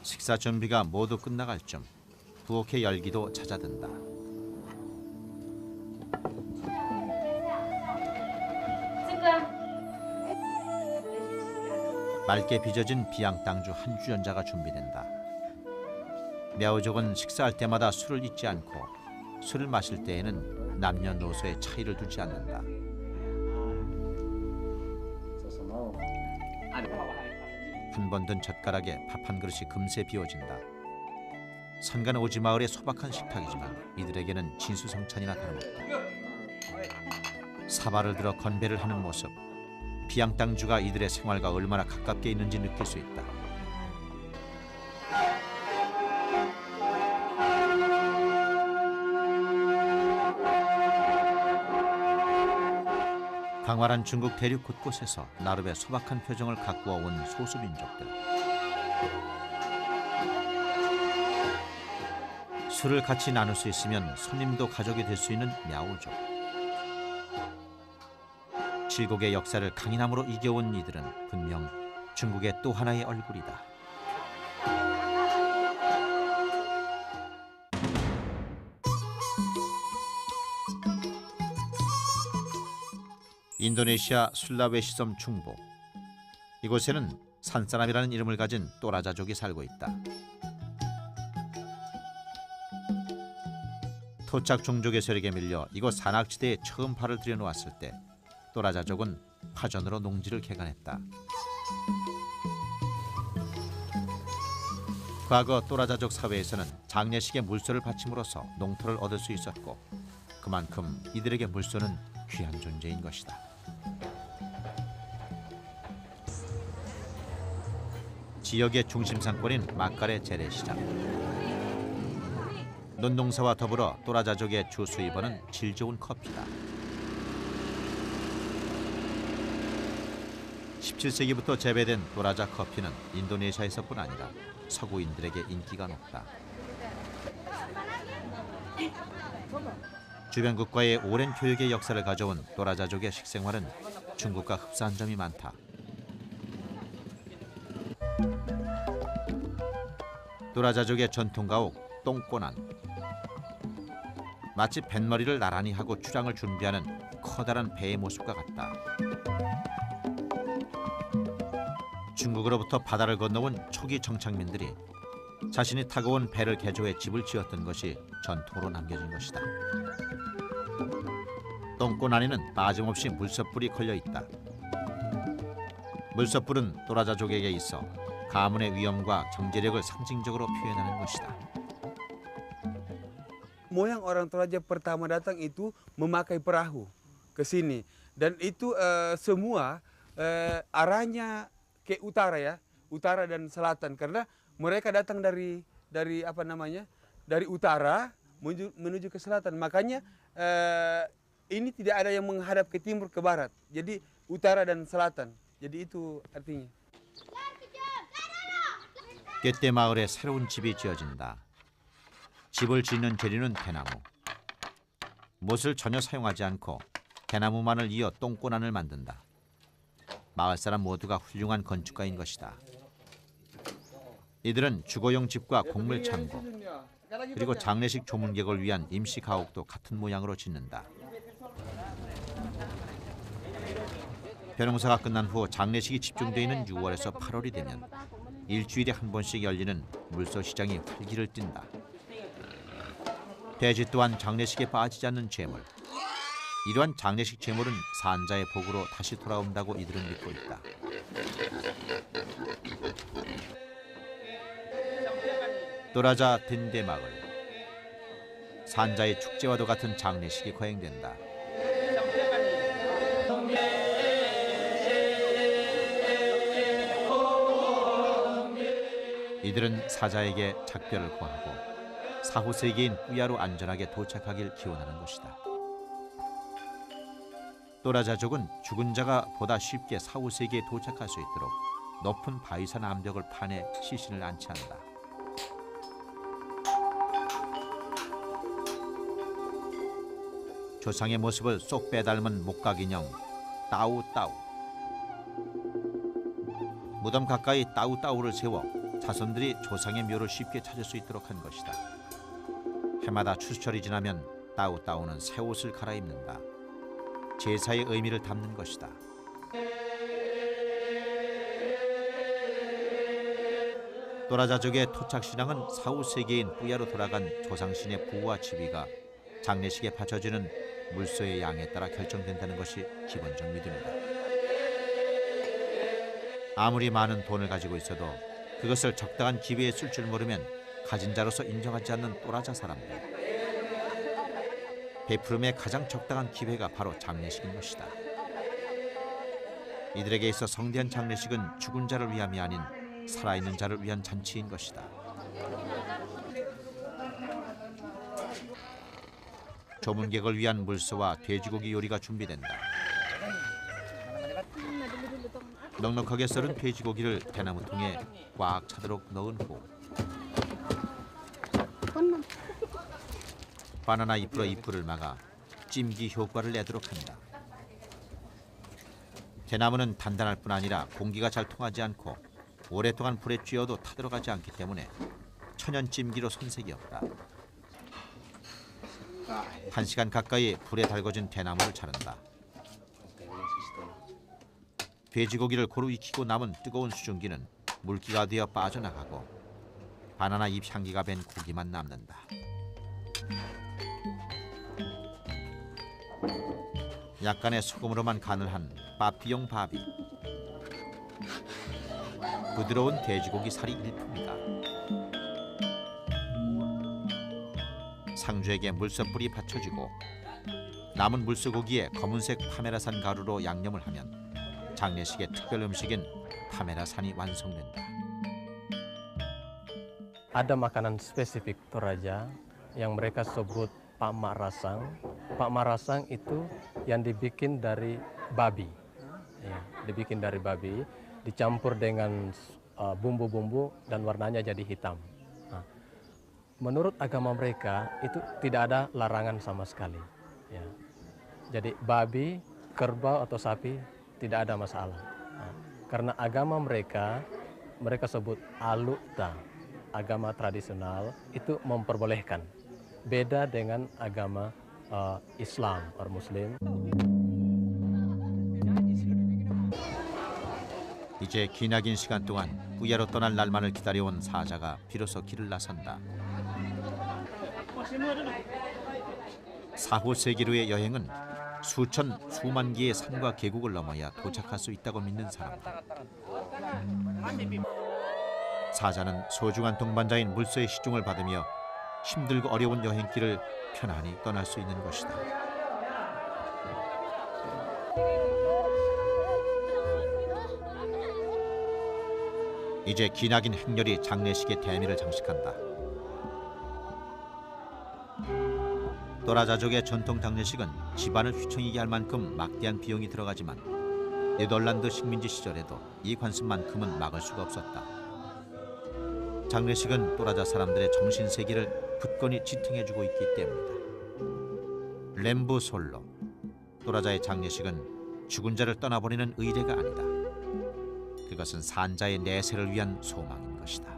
식사 준비가 모두 끝나갈 쯤 부엌의 열기도 잦아든다. 맑게 빚어진 비양땅주 한 주연자가 준비된다. мя오족은 식사할 때마다 술을 잊지 않고 술을 마실 때에는 남녀노소의 차이를 두지 않는다. 한 번 든 젓가락에 밥 한 그릇이 금세 비워진다. 산간 오지 마을의 소박한 식탁이지만 이들에게는 진수성찬이나 다름없다. 사발을 들어 건배를 하는 모습, 비양땅주가 이들의 생활과 얼마나 가깝게 있는지 느낄 수 있다. 강활한 중국 대륙 곳곳에서 나름의 소박한 표정을 가꾸어 온 소수민족들. 술을 같이 나눌 수 있으면 손님도 가족이 될 수 있는 мя오족. 칠곡의 역사를 강인함으로 이겨온 이들은 분명 중국의 또 하나의 얼굴이다. 인도네시아 술라웨시섬 중부. 이곳에는 산사람이라는 이름을 가진 또라자족이 살고 있다. 토착 종족의 세력에 밀려 이곳 산악지대에 처음 발을 들여놓았을 때 또라자족은 파전으로 농지를 개간했다. 과거 또라자족 사회에서는 장례식에 물소를 바침으로써 농토를 얻을 수 있었고 그만큼 이들에게 물소는 귀한 존재인 것이다. 지역의 중심 상권인 막갈의 재래시장. 논농사와 더불어 또라자족의 주 수입원은 질 좋은 커피다. 17세기부터 재배된 또라자 커피는 인도네시아에서뿐 아니라 서구인들에게 인기가 높다. 주변국과의 오랜 교육의 역사를 가져온 또라자족의 식생활은 중국과 흡사한 점이 많다. 또라자족의 전통 가옥 똥꼬난. 마치 뱃머리를 나란히 하고 출항을 준비하는 커다란 배의 모습과 같다. 중국으로부터 바다를 건너온 초기 정착민들이 자신이 타고 온 배를 개조해 집을 지었던 것이 전통으로 남겨진 것이다. 똥꼬 안에는 빠짐없이 물솥불이 걸려 있다. 물솥불은 또라자족에게 있어 가문의 위엄과 경제력을 상징적으로 표현하는 것이다. Moyang orang Toraja pertama datang itu memakai perahu ke sini dan itu semua arahnya ke utara ya, utara dan selatan karena mereka datang dari apa namanya? Dari utara menuju ke selatan. Makanya ini tidak ada yang menghadap ke timur ke barat. Jadi utara dan selatan. Jadi itu artinya. 꾀떼 마을에 새로운 집이 지어진다. 집을 짓는 재료는 대나무. 못을 전혀 사용하지 않고 대나무만을 이어 똥꼬난을 만든다. 마을 사람 모두가 훌륭한 건축가인 것이다. 이들은 주거용 집과 곡물 창고 그리고 장례식 조문객을 위한 임시 가옥도 같은 모양으로 짓는다. 벼농사가 끝난 후 장례식이 집중되어 있는 6월에서 8월이 되면 일주일에 한 번씩 열리는 물소 시장이 활기를 띈다. 돼지 또한 장례식에 빠지지 않는 재물. 이러한 장례식 재물은 산자의 복으로 다시 돌아온다고 이들은 믿고 있다. 또라자 딘데 마을. 산자의 축제와도 같은 장례식이 거행된다. 이들은 사자에게 작별을 구하고 사후 세계인 꾸야로 안전하게 도착하길 기원하는 것이다. 또라자족은 죽은 자가 보다 쉽게 사후 세계에 도착할 수 있도록 높은 바위산 암벽을 파내 시신을 안치한다. 조상의 모습을 쏙 빼닮은 목각 인형 따우따우. 무덤 가까이 따우따우를 세워 자손들이 조상의 묘를 쉽게 찾을 수 있도록 한 것이다. 해마다 추수철이 지나면 따우따우는 새 옷을 갈아입는다. 제사의 의미를 담는 것이다. 또라자족의 토착신앙은 사후 세계인 뿌야로 돌아간 조상신의 부와 지위가 장례식에 바쳐지는 물소의 양에 따라 결정된다는 것이 기본적 믿음이다. 아무리 많은 돈을 가지고 있어도 그것을 적당한 기회에 쓸 줄 모르면 가진 자로서 인정하지 않는 또라자 사람들. 베푸름의 가장 적당한 기회가 바로 장례식인 것이다. 이들에게 있어 성대한 장례식은 죽은 자를 위함이 아닌 살아있는 자를 위한 잔치인 것이다. 조문객을 위한 물소와 돼지고기 요리가 준비된다. 넉넉하게 썰은 돼지고기를 대나무통에 꽉 차도록 넣은 후 바나나 잎으로 잎불을 막아 찜기 효과를 내도록 한다. 대나무는 단단할 뿐 아니라 공기가 잘 통하지 않고 오랫동안 불에 쬐어도 타들어가지 않기 때문에 천연 찜기로 손색이 없다. 1시간 가까이 불에 달궈진 대나무를 자른다. 돼지고기를 고루 익히고 남은 뜨거운 수증기는 물기가 되어 빠져나가고 바나나 잎 향기가 밴 고기만 남는다. 약간의 소금으로만 간을 한 빠삐용 밥이. 부드러운 돼지고기 살이 일품이다. 상주에게 물솥불이 받쳐지고 남은 물소고기에 검은색 파메라산 가루로 양념을 하면 장례식의 특별 음식인 파메라산이 완성된다. Ada makanan spesifik Toraja yang mereka sebut Pak Marasang. Pak Marasang itu yang dibikin dari babi, ya, dibikin dari babi, dicampur dengan bumbu-bumbu dan warnanya jadi hitam. Nah, menurut agama mereka itu tidak ada larangan sama sekali. Ya. Jadi babi, kerbau atau sapi tidak ada masalah. Nah, karena agama mereka sebut alukta. Agama tradisional itu memperbolehkan. Beda dengan agama Islam atau Muslim. 이제 기나긴 시간 동안 부야로 떠날 날만을 기다려온 사자가 비로소 길을 나선다. 사후 세기로의 여행은 수만 개의 산과 계곡을 넘어야 도착할 수 있다고 믿는 사람들. 사자는 소중한 동반자인 물소의 시중을 받으며 힘들고 어려운 여행길을 편안히 떠날 수 있는 것이다. 이제 기나긴 행렬이 장례식의 대미를 장식한다. 또라자족의 전통 장례식은 집안을 휘청이게 할 만큼 막대한 비용이 들어가지만 네덜란드 식민지 시절에도 이 관습만큼은 막을 수가 없었다. 장례식은 또라자 사람들의 정신세계를 굳건히 지탱해주고 있기 때문이다. 렘부 솔로, 또라자의 장례식은 죽은 자를 떠나보내는 의례가 아니다. 그것은 산자의 내세를 위한 소망인 것이다.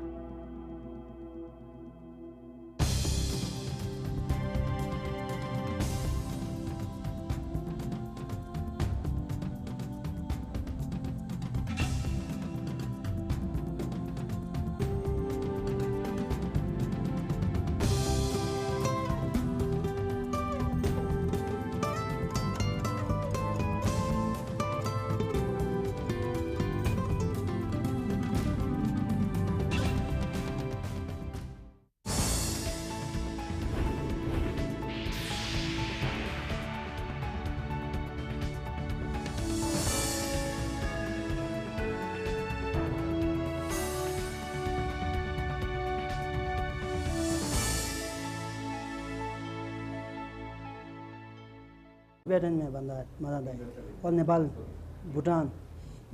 टिबेटन में बनाता है और नेपाल भूटान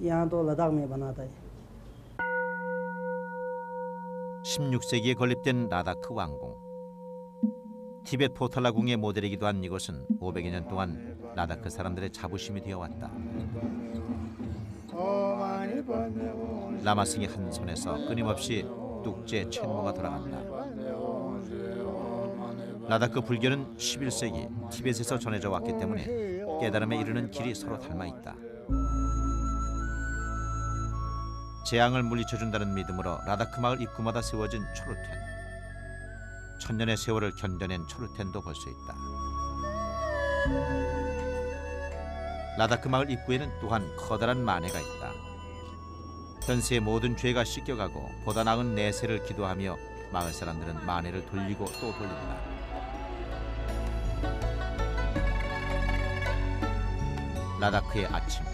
यहाँ तो लद्दाख में बनाता है. 16세기에 건립된 라다크 왕궁. 티베트 포탈라궁의 모델이기도 한 이곳은 500여 년 동안 라다크 사람들의 자부심이 되어왔다. 라마승의 한 손에서 끊임없이 뚝제 첸모가 돌아간다. 라다크 불교는 11세기 티벳에서 전해져 왔기 때문에 깨달음에 이르는 길이 서로 닮아있다. 재앙을 물리쳐준다는 믿음으로 라다크 마을 입구마다 세워진 초르텐. 천년의 세월을 견뎌낸 초르텐도 볼 수 있다. 라다크 마을 입구에는 또한 커다란 마네가 있다. 현세의 모든 죄가 씻겨가고 보다 나은 내세를 기도하며 마을 사람들은 마네를 돌리고 또 돌린다. 라다크의 아침.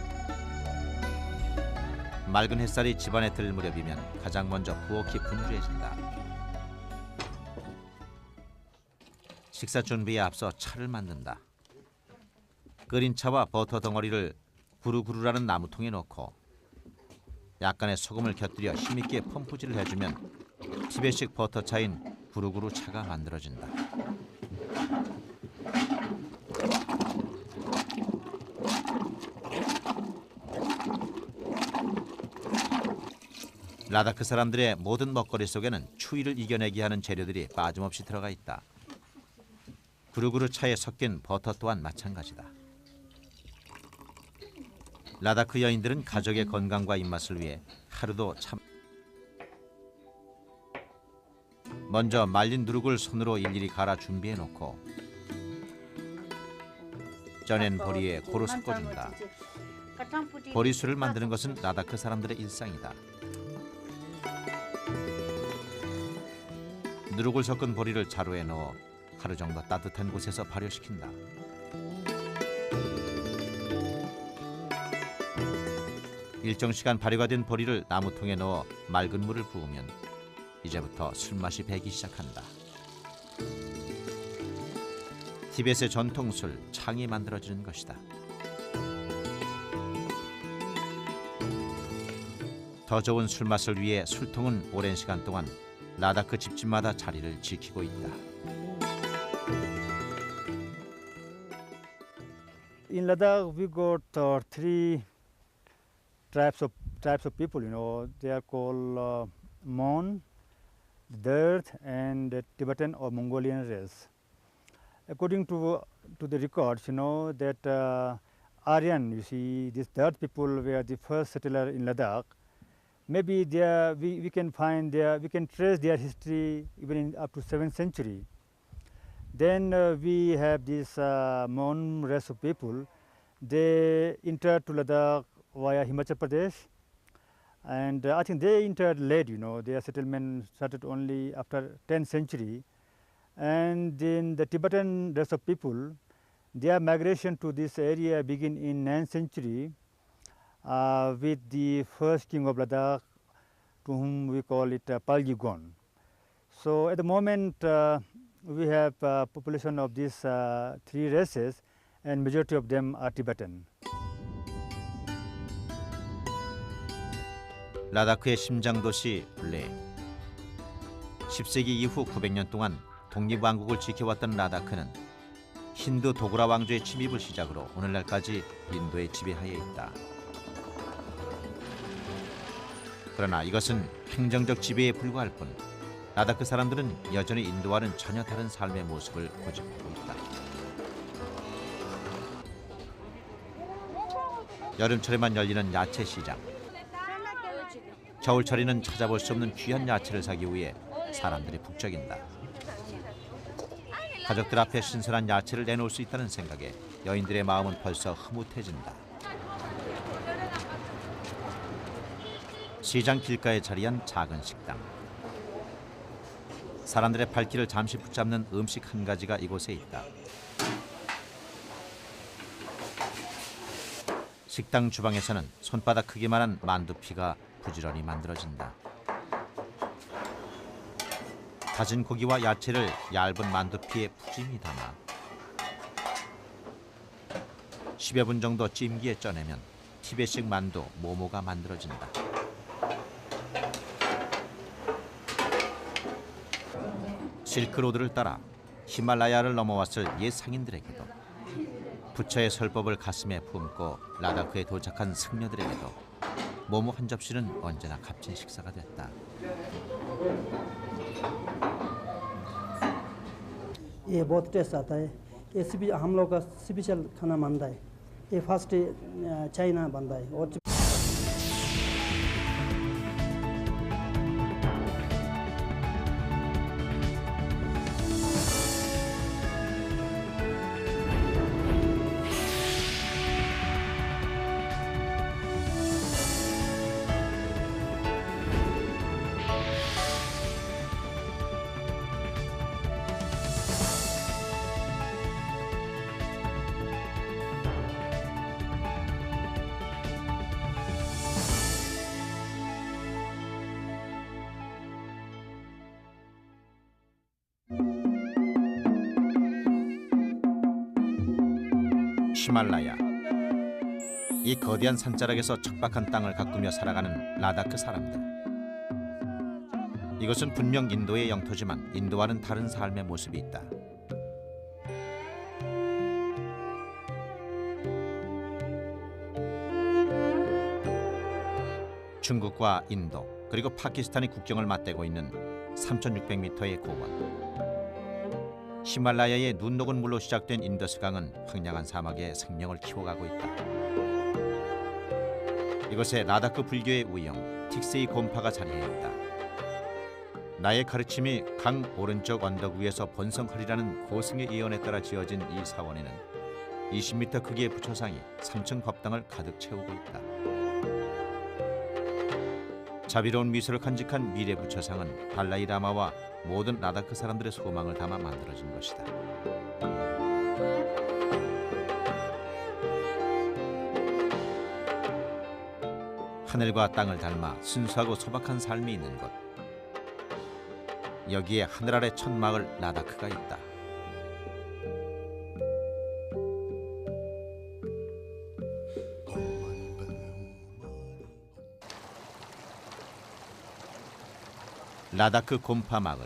맑은 햇살이 집안에 들 무렵이면 가장 먼저 부엌이 분주해진다. 식사 준비에 앞서 차를 만든다. 끓인 차와 버터 덩어리를 구루구루라는 나무통에 넣고 약간의 소금을 곁들여 힘있게 펌프질을 해주면 티벳식 버터차인 구루구루 차가 만들어진다. 라다크 사람들의 모든 먹거리 속에는 추위를 이겨내게 하는 재료들이 빠짐없이 들어가 있다. 구루구루 차에 섞인 버터 또한 마찬가지다. 라다크 여인들은 가족의 건강과 입맛을 위해 하루도 참 먼저 말린 누룩을 손으로 일일이 갈아 준비해 놓고 쪄낸 보리에 고루 섞어준다. 보리술을 만드는 것은 라다크 사람들의 일상이다. 누룩을 섞은 보리를 자루에 넣어 하루 정도 따뜻한 곳에서 발효시킨다. 일정 시간 발효가 된 보리를 나무통에 넣어 맑은 물을 부으면 이제부터 술맛이 배기 시작한다. 티벳의 전통술 창이 만들어지는 것이다. 더 좋은 술맛을 위해 술통은 오랜 시간 동안 라다크 집집마다 자리를 지키고 있다. In Ladakh, we got three types of people. They are called Mon, Derd, and the Tibetan or Mongolian race. According to the records, that Aryan, you see, these Derd people were the first settler in Ladakh. Maybe we can trace their history even up to 7th century. Then we have this Mon race of people. They entered to Ladakh via Himachal Pradesh, and I think they entered late. Their settlement started only after 10th century. And then the Tibetan race of people, their migration to this area began in 9th century with the first king of Ladakh, to whom we call it Paljigon. So at the moment we have population of these three races, and majority of them are Tibetan. 라다크의 심장 도시 블레. 10세기 이후 900년 동안 독립왕국을 지켜왔던 라다크는 힌두 도그라 왕조의 침입을 시작으로 오늘날까지 인도의 지배하에 있다. 그러나 이것은 행정적 지배에 불과할 뿐 라다크 사람들은 여전히 인도와는 전혀 다른 삶의 모습을 고집하고 있다. 여름철에만 열리는 야채 시장. 겨울철에는 찾아볼 수 없는 귀한 야채를 사기 위해 사람들이 북적인다. 가족들 앞에 신선한 야채를 내놓을 수 있다는 생각에 여인들의 마음은 벌써 흐뭇해진다. 시장 길가에 자리한 작은 식당. 사람들의 발길을 잠시 붙잡는 음식 한 가지가 이곳에 있다. 식당 주방에서는 손바닥 크기만한 만두피가 부지런히 만들어진다. 다진 고기와 야채를 얇은 만두피에 푸짐히 담아 10여 분 정도 찜기에 쪄내면 티벳식 만두 모모가 만들어진다. 실크로드를 따라 히말라야를 넘어왔을 옛 상인들에게도 부처의 설법을 가슴에 품고 라다크에 도착한 승려들에게도 모모 한 접시는 언제나 값진 식사가 됐다. ये बहुत टेस्ट आता है। ये हम लोग का स्पेशल खाना बनता है। ये फर्स्ट चाइना बनता है और 히말라야. 이 거대한 산자락에서 척박한 땅을 가꾸며 살아가는 라다크 사람들. 이것은 분명 인도의 영토지만 인도와는 다른 삶의 모습이 있다. 중국과 인도 그리고 파키스탄의 국경을 맞대고 있는 3,600m의 고원. 히말라야의 눈 녹은 물로 시작된 인더스강은 황량한 사막에 생명을 키워가고 있다. 이곳에 라다크 불교의 우영 틱세이 곰파가 자리해있다. 나의 가르침이 강 오른쪽 언덕 위에서 번성하리라는 고승의 예언에 따라 지어진 이 사원에는 20m 크기의 부처상이 3층 법당을 가득 채우고 있다. 자비로운 미소를 간직한 미래 부처상은 달라이 라마와 모든 라다크 사람들의 소망을 담아 만들어진 것이다. 하늘과 땅을 닮아 순수하고 소박한 삶이 있는 곳. 여기에 하늘 아래 천마을 라다크가 있다. 라다크 곰파 마을.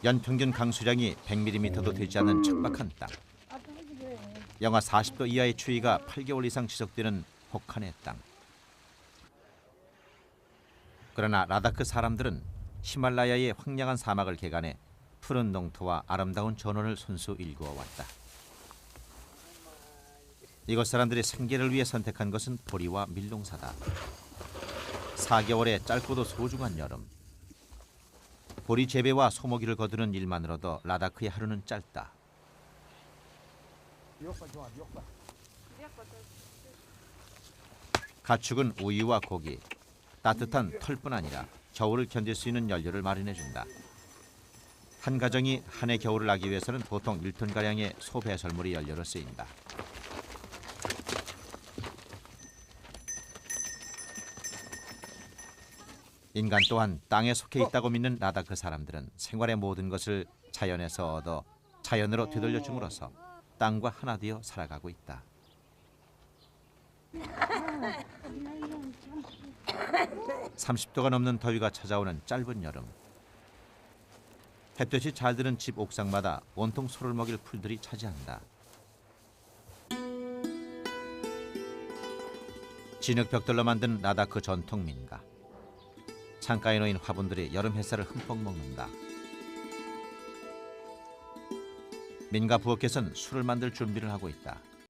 연평균 강수량이 100mm도 되지 않는 척박한 땅. 영하 40도 이하의 추위가 8개월 이상 지속되는 혹한의 땅. 그러나 라다크 사람들은 히말라야의 황량한 사막을 개간해 푸른 농토와 아름다운 전원을 손수 일구어 왔다. 이곳 사람들의 생계를 위해 선택한 것은 보리와 밀농사다. 4개월의 짧고도 소중한 여름. 보리 재배와 소모기를 거두는 일만으로도 라다크의 하루는 짧다. 가축은 우유와 고기, 따뜻한 털뿐 아니라 겨울을 견딜 수 있는 연료를 마련해준다. 한 가정이 한 해 겨울을 나기 위해서는 보통 1톤가량의 소 배설물이 연료로 쓰인다. 인간 또한 땅에 속해 있다고 믿는 라다크 사람들은 생활의 모든 것을 자연에서 얻어 자연으로 되돌려줌으로써 땅과 하나 되어 살아가고 있다. (30도가) 넘는 더위가 찾아오는 짧은 여름. 햇볕이 잘 드는 집 옥상마다 온통 소를 먹일 풀들이 차지한다. 진흙 벽돌로 만든 라다크 전통 민가. 창가에 놓인 화분들이 여름 햇살을 흠뻑 먹는다. 민가 부엌에선 술을 만들 준비를 하고 있다.